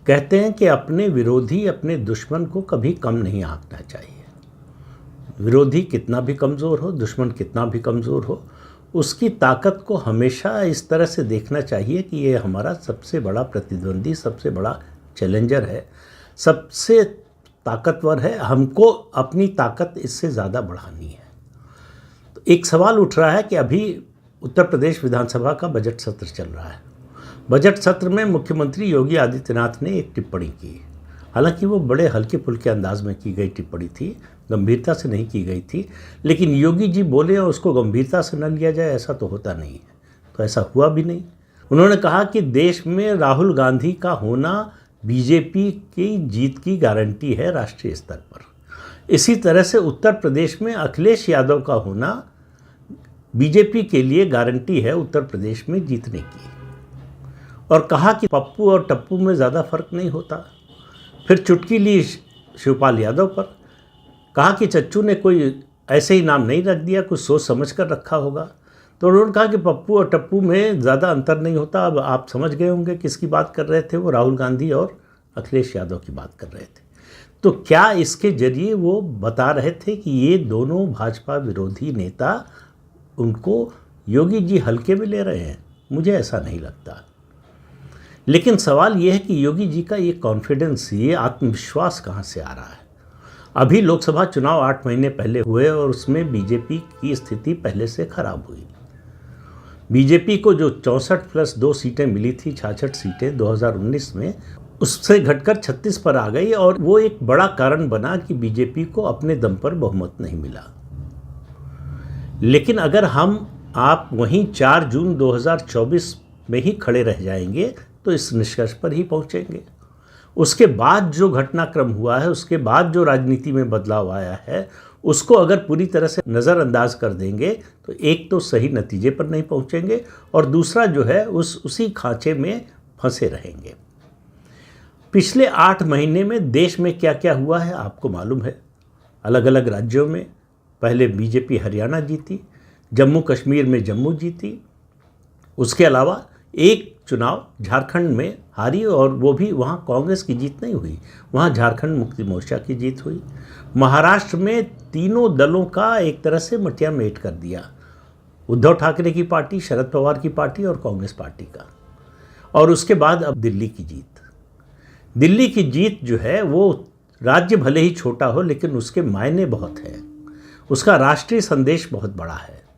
कहते हैं कि अपने विरोधी अपने दुश्मन को कभी कम नहीं आंकना चाहिए। विरोधी कितना भी कमज़ोर हो, दुश्मन कितना भी कमज़ोर हो, उसकी ताकत को हमेशा इस तरह से देखना चाहिए कि ये हमारा सबसे बड़ा प्रतिद्वंदी, सबसे बड़ा चैलेंजर है, सबसे ताकतवर है, हमको अपनी ताकत इससे ज़्यादा बढ़ानी है। तो एक सवाल उठ रहा है कि अभी उत्तर प्रदेश विधानसभा का बजट सत्र चल रहा है। बजट सत्र में मुख्यमंत्री योगी आदित्यनाथ ने एक टिप्पणी की। हालांकि वो बड़े हल्के फुल्के अंदाज में की गई टिप्पणी थी, गंभीरता से नहीं की गई थी, लेकिन योगी जी बोले और उसको गंभीरता से न लिया जाए ऐसा तो होता नहीं है। तो ऐसा हुआ भी नहीं। उन्होंने कहा कि देश में राहुल गांधी का होना बीजेपी की जीत की गारंटी है राष्ट्रीय स्तर पर। इसी तरह से उत्तर प्रदेश में अखिलेश यादव का होना बीजेपी के लिए गारंटी है उत्तर प्रदेश में जीतने की। और कहा कि पप्पू और टप्पू में ज़्यादा फर्क नहीं होता। फिर चुटकी ली शिवपाल यादव पर, कहा कि चच्चू ने कोई ऐसे ही नाम नहीं रख दिया, कुछ सोच समझ कर रखा होगा। तो उन्होंने कहा कि पप्पू और टप्पू में ज़्यादा अंतर नहीं होता। अब आप समझ गए होंगे किसकी बात कर रहे थे, वो राहुल गांधी और अखिलेश यादव की बात कर रहे थे। तो क्या इसके जरिए वो बता रहे थे कि ये दोनों भाजपा विरोधी नेता उनको योगी जी हल्के में ले रहे हैं? मुझे ऐसा नहीं लगता। लेकिन सवाल ये है कि योगी जी का ये कॉन्फिडेंस, ये आत्मविश्वास कहाँ से आ रहा है? अभी लोकसभा चुनाव 8 महीने पहले हुए और उसमें बीजेपी की स्थिति पहले से खराब हुई। बीजेपी को जो 64+2 सीटें मिली थी, 66 सीटें 2019 में, उससे घटकर 36 पर आ गई और वो एक बड़ा कारण बना कि बीजेपी को अपने दम पर बहुमत नहीं मिला। लेकिन अगर आप वहीं 4 जून 2024 में ही खड़े रह जाएंगे तो इस निष्कर्ष पर ही पहुंचेंगे। उसके बाद जो घटनाक्रम हुआ है, उसके बाद जो राजनीति में बदलाव आया है, उसको अगर पूरी तरह से नज़रअंदाज कर देंगे तो एक तो सही नतीजे पर नहीं पहुंचेंगे और दूसरा जो है उसी खांचे में फंसे रहेंगे। पिछले 8 महीने में देश में क्या क्या हुआ है आपको मालूम है। अलग अलग राज्यों में पहले बीजेपी हरियाणा जीती, जम्मू कश्मीर में जम्मू जीती, उसके अलावा एक चुनाव झारखंड में हारी और वो भी वहाँ कांग्रेस की जीत नहीं हुई, वहाँ झारखंड मुक्ति मोर्चा की जीत हुई। महाराष्ट्र में तीनों दलों का एक तरह से मटिया मेट कर दिया, उद्धव ठाकरे की पार्टी, शरद पवार की पार्टी और कांग्रेस पार्टी का। और उसके बाद अब दिल्ली की जीत जो है, वो राज्य भले ही छोटा हो लेकिन उसके मायने बहुत हैं, उसका राष्ट्रीय संदेश बहुत बड़ा है।